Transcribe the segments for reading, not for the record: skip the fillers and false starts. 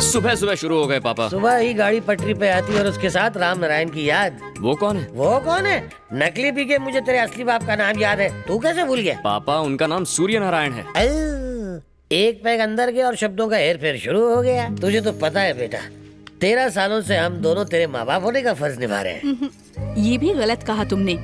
सुबह सुबह शुरू हो गए पापा। सुबह ही गाड़ी पटरी पे आती और उसके साथ राम नारायण की याद। वो कौन है? वो कौन है? नकली पी के मुझे तेरे असली बाप का नाम याद है, तू कैसे भूल गया? पापा उनका नाम सूर्य नारायण है। एक पैग अंदर गया और शब्दों का हेर फेर शुरू हो गया। तुझे तो पता है बेटा, 13 सालों से हम दोनों तेरे माँ बाप होने का फर्ज निभा रहे हैं। ये भी गलत कहा तुमने।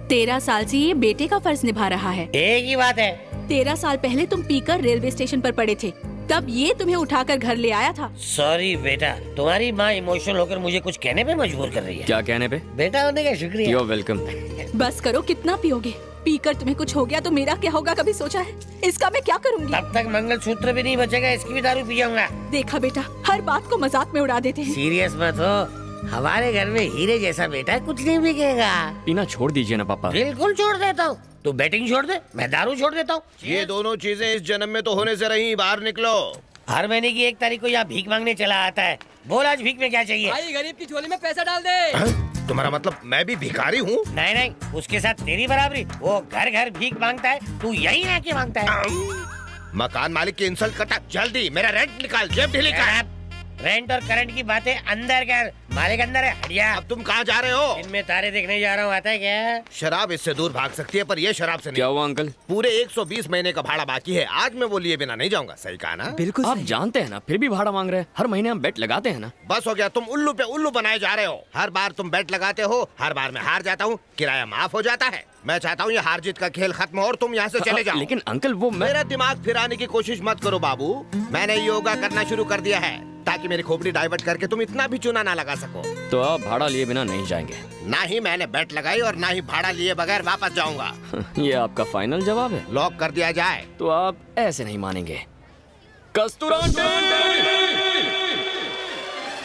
13 साल से ये बेटे का फर्ज निभा रहा है। एक ही बात है। 13 साल पहले तुम पीकर रेलवे स्टेशन पर पड़े थे, तब ये तुम्हें उठाकर घर ले आया था। सॉरी बेटा, तुम्हारी माँ इमोशनल होकर मुझे कुछ कहने पे मजबूर कर रही है। क्या कहने पे? बेटा होने का शुक्रिया। You're welcome। बस करो, कितना पियोगे? पीकर तुम्हें कुछ हो गया तो मेरा क्या होगा, कभी सोचा है? इसका मैं क्या करूंगी? तब तक मंगलसूत्र भी नहीं बचेगा, इसकी भी दारू पी जाऊंगा। देखा बेटा, हर बात को मजाक में उड़ा देते हैं। सीरियस मत हो, हमारे घर में हीरे जैसा बेटा कुछ नहीं बिकेगा। पीना छोड़ दीजिए ना पापा। बिल्कुल छोड़ देता हूँ। तू बैटिंग छोड़ दे, मैं दारू छोड़ देता हूँ। ये दोनों चीजें इस जन्म में तो होने से रही, बाहर निकलो। हर महीने की 1 तारीख को यहाँ भीख मांगने चला आता है। बोल आज भीख में क्या चाहिए? भाई गरीब की झोली में पैसा डाल दे। तुम्हारा मतलब मैं भी भिखारी हूँ? नहीं नहीं, उसके साथ तेरी बराबरी। वो घर घर भीख मांगता है, तू यहीं आके मांगता है। मकान मालिक की इंसल्ट करता, जल्दी मेरा रेंट निकाल, जेब ढीली कर। रेंट और करंट की बातें अंदर कर, मालिक अंदर है, हटिया। अब तुम कहाँ जा रहे हो? इनमें तारे देखने जा रहा हूँ, आता है क्या? शराब इससे दूर भाग सकती है, पर ये शराब से क्या नहीं। हुआ अंकल? पूरे 120 महीने का भाड़ा बाकी है, आज मैं वो लिए बिना नहीं जाऊंगा। सही कहा ना? बिल्कुल आप जानते हैं ना, फिर भी भाड़ा मांग रहे हैं। हर महीने हम बेट लगाते हैं ना। बस हो गया, तुम उल्लू पे उल्लू बनाए जा रहे हो। हर बार तुम बेट लगाते हो, हर बार मैं हार जाता हूँ, किराया माफ हो जाता है। मैं चाहता हूँ ये हार जीत का खेल खत्म हो और तुम यहाँ से चले जाओ। लेकिन अंकल वो मेरा दिमाग फिराने की कोशिश मत करो बाबू। मैंने योगा करना शुरू कर दिया है ताकि मेरी खोपड़ी डाइवर्ट करके तुम इतना भी चूना ना लगा सको। तो आप भाड़ा लिए बिना नहीं जाएंगे? ना ही मैंने बेट लगाई और ना ही भाड़ा लिए बगैर वापस जाऊंगा। ये आपका फाइनल जवाब है? लॉक कर दिया जाए। तो आप ऐसे नहीं मानेंगे। कस्तूरा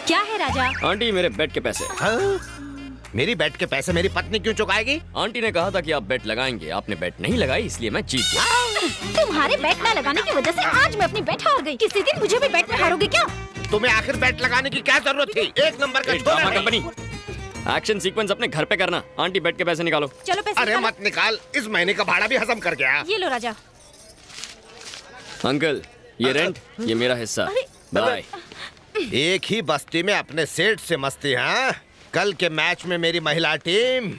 क्या है राजा? आंटी मेरे बेट के पैसे। हाँ? मेरी बेट के पैसे मेरी पत्नी क्यों चुकाएगी? आंटी ने कहा था कि आप बेट लगाएंगे, आपने बेट नहीं लगाई, इसलिए मैं जीत गया। तुम्हारे बैट न लगाने की वजह से आज मैं अपनी बैट हार गई। किसी दिन मुझे भी बैट में हारोगे क्या? तुम्हें आखिर बेट लगाने की क्या जरूरत थी? एक नंबर का छोरा ड्रामा नहीं। कंपनी, एक्शन सीक्वेंस अपने घर पे करना। आंटी बेट के पैसे निकालो। चलो पैसे अरे निकालो। मत निकाल, इस महीने का भाड़ा भी हजम कर गया। ये लो राजा। अंकल ये रेंट, ये मेरा हिस्सा। बाय। एक ही बस्ती में अपने सेठ से मस्ती। हाँ, कल के मैच में मेरी महिला टीम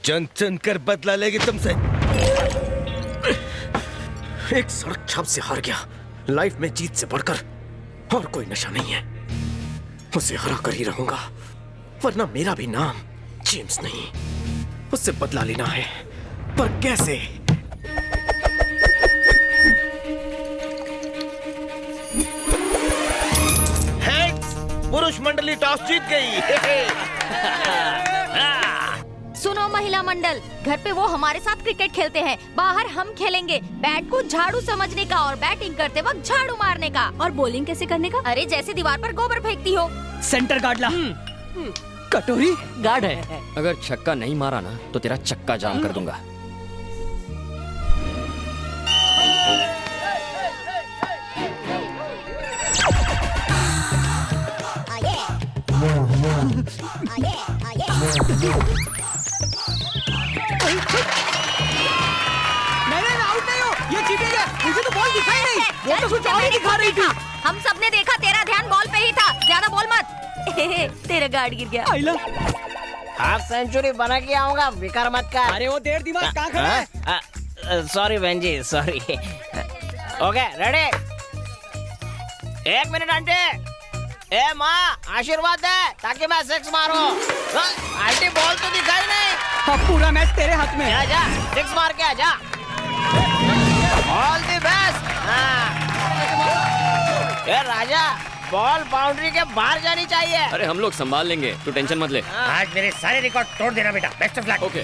चुन चुन कर बदला लेगी तुमसे। एक सड़क छाप से हार गया। लाइफ में जीत से बढ़कर और कोई नशा नहीं है। उसे हरा कर ही रहूंगा, वरना मेरा भी नाम जेम्स नहीं। उससे बदला लेना है, पर कैसे? हेड्स, पुरुष मंडली टॉस जीत गई। सुनो महिला मंडल, घर पे वो हमारे साथ क्रिकेट खेलते हैं, बाहर हम खेलेंगे। बैट को झाड़ू समझने का और बैटिंग करते वक्त झाड़ू मारने का। और बॉलिंग कैसे करने का? अरे जैसे दीवार पर गोबर फेंकती हो। सेंटर गार्ड ला। कटोरी गार्ड है। अगर छक्का नहीं मारा ना तो तेरा चक्का जाम कर दूंगा। नहीं आउट नहीं हो, ये चीटिंग है। मुझे तो बॉल दिखाई नहीं, वो तो कुछ और ही दिखा रही थी। हम सबने देखा, तेरा ध्यान बॉल पे ही था। ज्यादा बोल मत। तेरा गार्ड गिर गया। आइला। हाफ सेंचुरी बना के आऊंगा, बेकार मत कर। अरे वो देर दिमाग कहाँ खड़ा है? सॉरी बहन जी, sorry. Okay ready, 1 minute aunty. ए माँ आशीर्वाद दे ताकि मैं 6 मारूं। आंटी बॉल तो दिखाई नहीं। अब पूरा मैच तेरे हाथ में है। जा जा 6 मार के आजा। All the best. A Raja, ball boundary के बाहर जानी चाहिए। अरे हम लोग संभाल लेंगे, तू टेंशन मत ले। आज मेरे सारे रिकॉर्ड तोड़ देना बेटा। Best of luck. ओके।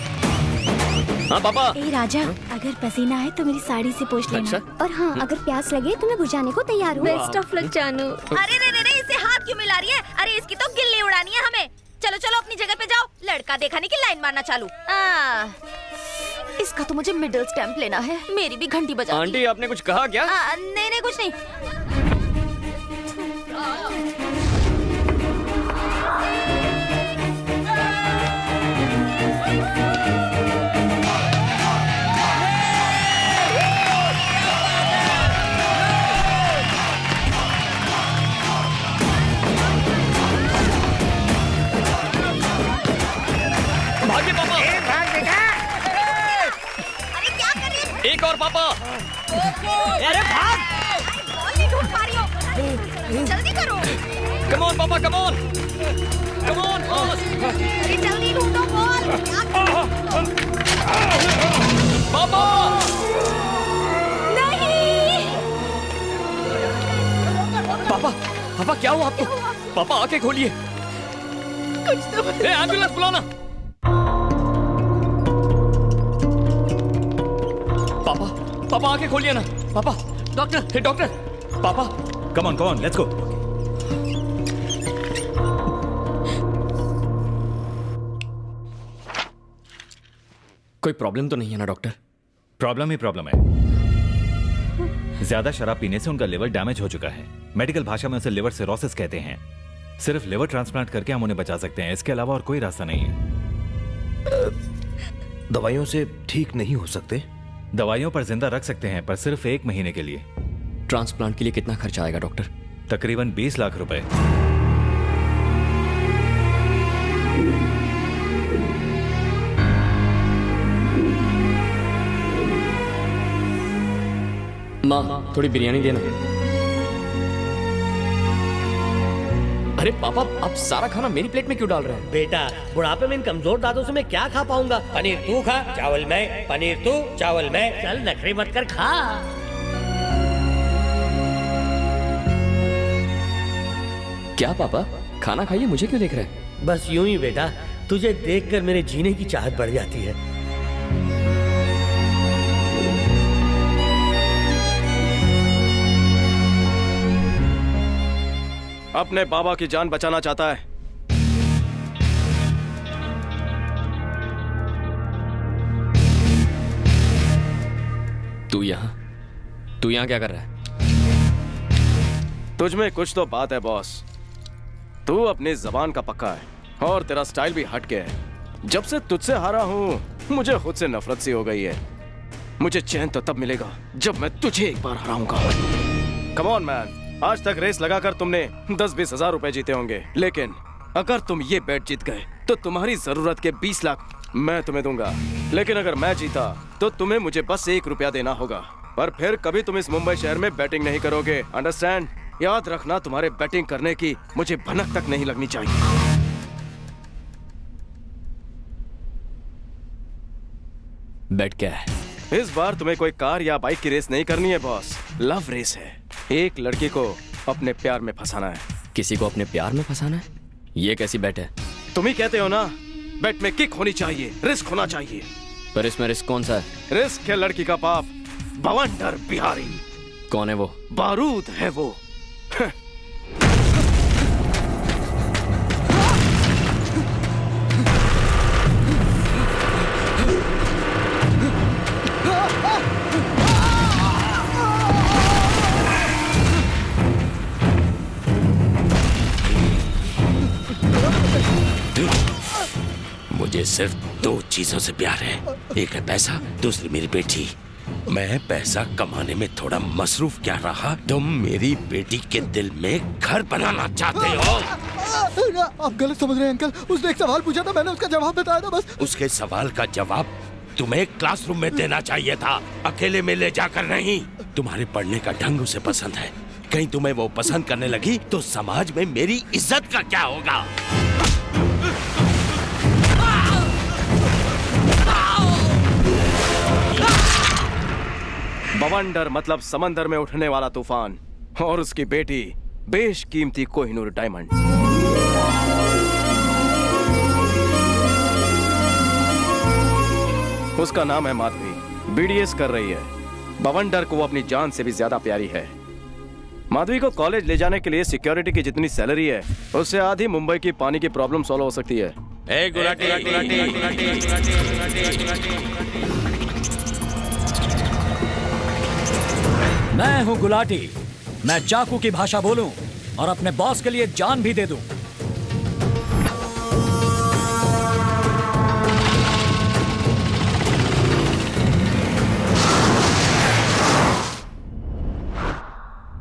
हाँ पापा। ए राजा, अगर पसीना है तो मेरी साड़ी से पोंछ लेना। अच्छा। और हाँ, अगर प्यास लगे तो मैं बुझाने को तैयार हूँ। बेस्ट ऑफ लक जानू। अरे रे, इसे हाथ क्यों मिला रही है? अरे इसकी तो गिल्ली उड़ानी है हमें। चलो चलो अपनी जगह पे जाओ। लड़का देखा नहीं कि लाइन मारना चालू। इसका तो मुझे मिडिल स्टैम्प लेना है। मेरी भी घंटी बजा दी। आंटी आपने कुछ कहा क्या? नहीं नहीं, कुछ नहीं। पापा। अरे भाग! बॉल नहीं ढूंढ पा रही हो, जल्दी करो। कम ऑन पापा, come on, come on boss. अरे जल्दी ढूंढो बॉल। पापा नहीं। पापा पापा क्या हुआ आपको? पापा आंखें खोलिए। कुछ तो ए, एम्बुलेंस बुलाना। पापा पापा आंखें खोलिए ना। पापा डॉक्टर, हे डॉक्टर। पापा कम ऑन लेट्स गो। कोई प्रॉब्लम तो नहीं है ना डॉक्टर? प्रॉब्लम ही प्रॉब्लम है। ज्यादा शराब पीने से उनका लिवर डैमेज हो चुका है। मेडिकल भाषा में उसे लिवर सिरोसिस कहते हैं। सिर्फ लिवर ट्रांसप्लांट करके हम उन्हें बचा सकते हैं, इसके अलावा और कोई रास्ता नहीं है। दवाइयों से ठीक नहीं हो सकते? दवाइयों पर जिंदा रख सकते हैं, पर सिर्फ 1 महीने के लिए। ट्रांसप्लांट के लिए कितना खर्चा आएगा डॉक्टर? तकरीबन 20 लाख रुपए। माँ थोड़ी बिरयानी देना। अरे पापा आप सारा खाना मेरी प्लेट में क्यों डाल रहे हैं? बेटा बुढ़ापे में इन कमजोर दांतों से मैं क्या खा पाऊंगा? पनीर तू खा, चावल मैं, पनीर तू, चावल मैं। चल नखरे मत कर, खा। क्या पापा खाना खाइए, मुझे क्यों देख रहे हैं? बस यूं ही बेटा, तुझे देखकर मेरे जीने की चाहत बढ़ जाती है। अपने बाबा की जान बचाना चाहता है। तू यहाँ क्या कर रहा है? तुझ में कुछ तो बात है बॉस। तू अपनी जबान का पक्का है और तेरा स्टाइल भी हट के है। जब से तुझसे हारा हूँ मुझे खुद से नफरत सी हो गई है। मुझे चैन तो तब मिलेगा जब मैं तुझे एक बार हराऊंगा। कम ऑन मैन, आज तक रेस लगाकर तुमने 10-20 हजार रुपए जीते होंगे, लेकिन अगर तुम ये बेट जीत गए तो तुम्हारी जरूरत के 20 लाख मैं तुम्हें दूंगा। लेकिन अगर मैं जीता तो तुम्हें मुझे बस 1 रुपया देना होगा। पर फिर कभी तुम इस मुंबई शहर में बैटिंग नहीं करोगे, अंडरस्टैंड? याद रखना, तुम्हारे बैटिंग करने की मुझे भनक तक नहीं लगनी चाहिए। बेट क्या है? इस बार तुम्हें कोई कार या बाइक की रेस नहीं करनी है बॉस, लव रेस है। एक लड़की को अपने प्यार में फंसाना है। किसी को अपने प्यार में फंसाना है? ये कैसी बेट है? तुम ही कहते हो ना, बेट में किक होनी चाहिए, रिस्क होना चाहिए। पर इसमें रिस्क कौन सा है? रिस्क है लड़की का बाप, बवंडर बिहारी। कौन है वो? बारूद है वो। मुझे सिर्फ 2 चीजों से प्यार है, एक है पैसा, दूसरी मेरी बेटी। मैं पैसा कमाने में थोड़ा मसरूफ क्या रहा, तुम मेरी बेटी के दिल में घर बनाना चाहते हो। आप गलत समझ रहे हैं अंकल। उसने एक सवाल पूछा था, मैंने उसका जवाब बताया था बस। उसके सवाल का जवाब तुम्हें क्लासरूम में देना चाहिए था, अकेले में ले जाकर नहीं। तुम्हारे पढ़ने का ढंग उसे पसंद है, कहीं तुम्हें वो पसंद करने लगी तो समाज में मेरी इज्जत का क्या होगा? बवंडर मतलब समंदर में उठने वाला तूफान, और उसकी बेटी बेशकीमती कोहिनूर डायमंड। उसका नाम है माधवी, बीडीएस कर रही है। बवंडर को वो अपनी जान से भी ज्यादा प्यारी है। माधवी को कॉलेज ले जाने के लिए सिक्योरिटी की जितनी सैलरी है उससे आधी मुंबई की पानी की प्रॉब्लम सॉल्व हो सकती है। मैं हूं गुलाटी। मैं चाकू की भाषा बोलूं और अपने बॉस के लिए जान भी दे दूं।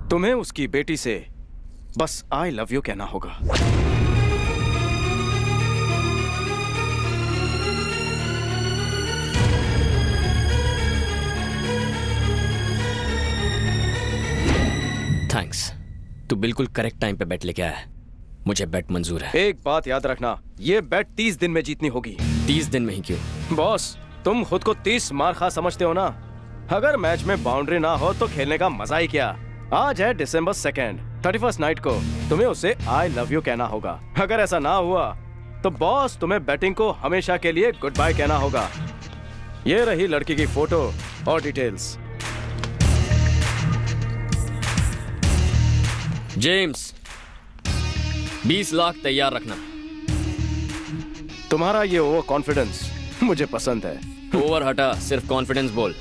तुम्हें उसकी बेटी से बस आई लव यू कहना होगा। थैंक्स, तू बिल्कुल करेक्ट टाइम पे बेट लेके आया। मुझे बेट मंजूर है। एक बात याद रखना, ये बेट 30 दिन में जीतनी होगी। 30 दिन में ही क्यों? बॉस, तुम खुद को 30 मार खा समझते हो ना। अगर मैच में बाउंड्री ना हो तो खेलने का मजा ही क्या। आज है December 2nd, 31st नाइट को तुम्हें उसे आई लव यू कहना होगा। अगर ऐसा ना हुआ तो बॉस तुम्हें बैटिंग को हमेशा के लिए गुड बाय कहना होगा। ये रही लड़की की फोटो और डिटेल्स। जेम्स, 20 लाख तैयार रखना। तुम्हारा ये ओवर कॉन्फिडेंस मुझे पसंद है। ओवर हटा, सिर्फ कॉन्फिडेंस बोल।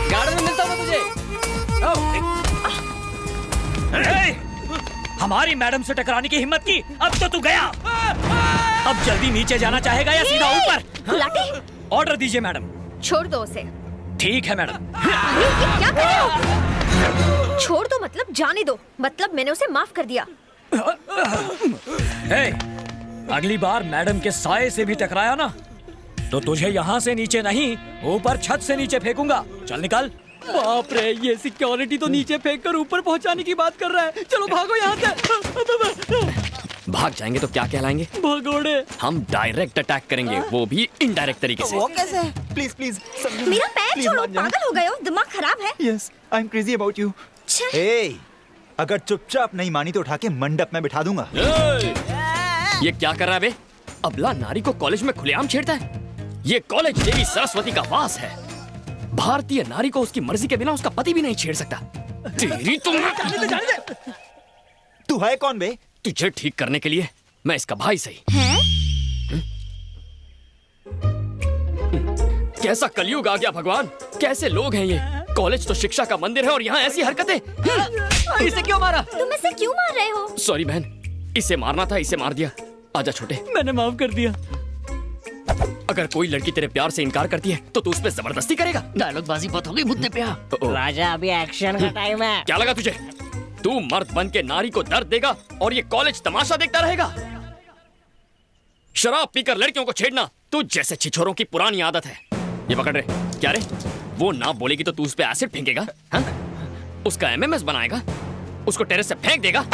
गार्डन में मिलता हूँ तुझे। हमारी मैडम से टकराने की हिम्मत की, अब तो तू गया। अब जल्दी नीचे जाना चाहेगा या सीधा ऊपर? गुलाटी, ऑर्डर दीजिए मैडम। छोड़ दो उसे। ठीक है मैडम। अरे ये क्या कर रहे हो? छोड़ दो मतलब जाने दो, मतलब मैंने उसे माफ कर दिया। हे, अगली बार मैडम के साए से भी टकराया ना तो तुझे यहाँ से नीचे नहीं, ऊपर छत से नीचे फेंकूंगा। चल निकल। बाप रे, ये सिक्योरिटी तो नीचे फेंक कर ऊपर पहुंचाने की बात कर रहा है। चलो भागो यहाँ से। भाग जाएंगे तो क्या कहलाएंगे? भगोड़े। हम डायरेक्ट अटैक करेंगे, वो भी इनडायरेक्ट तरीके से। वो कैसे? प्लीज प्लीज मेरा पैर छोड़ो, पागल हो गए हो, दिमाग खराब है। Yes, I am crazy about you. ए, अगर चुपचाप नहीं मानी तो उठा के मंडप में बिठा दूंगा। ये क्या कर रहा है बे? अबला नारी को कॉलेज में खुलेआम छेड़ता है। ये कॉलेज देवी सरस्वती का वास है। भारतीय नारी को उसकी मर्जी के बिना उसका पति भी नहीं छेड़ सकता। तेरी तुम तू है कौन बे? तुझे ठीक करने के लिए मैं इसका भाई सही। हैं? कैसा कलयुग आ गया भगवान, कैसे लोग हैं ये। कॉलेज तो शिक्षा का मंदिर है और यहाँ ऐसी हरकतें। इसे क्यों मारा? तुम इसे क्यों मार रहे हो? सॉरी बहन, इसे मारना था, इसे मार दिया। आजा छोटे। मैंने माफ कर दिया। अगर कोई लड़की तेरे प्यार से इनकार करती है तो तू उस पे जबरदस्ती करेगा। डायलॉग बाजी बहुत हो गई मुझसे प्यार। राजा, अभी एक्शन का टाइम है। क्या लगा तुझे? तू मर्द बन के नारी को दर्द देगा और ये कॉलेज तमाशा देखता रहेगा? शराब पीकर लड़कियों को छेड़ना तू जैसे छिछोरों की पुरानी आदत है। ये पकड़ रहे क्या रे? वो ना बोलेगी तो तू उस पे एसिड फेंकेगा, हाँ? उसका एमएमएस बनाएगा, उसको टेरेस से फेंक देगा।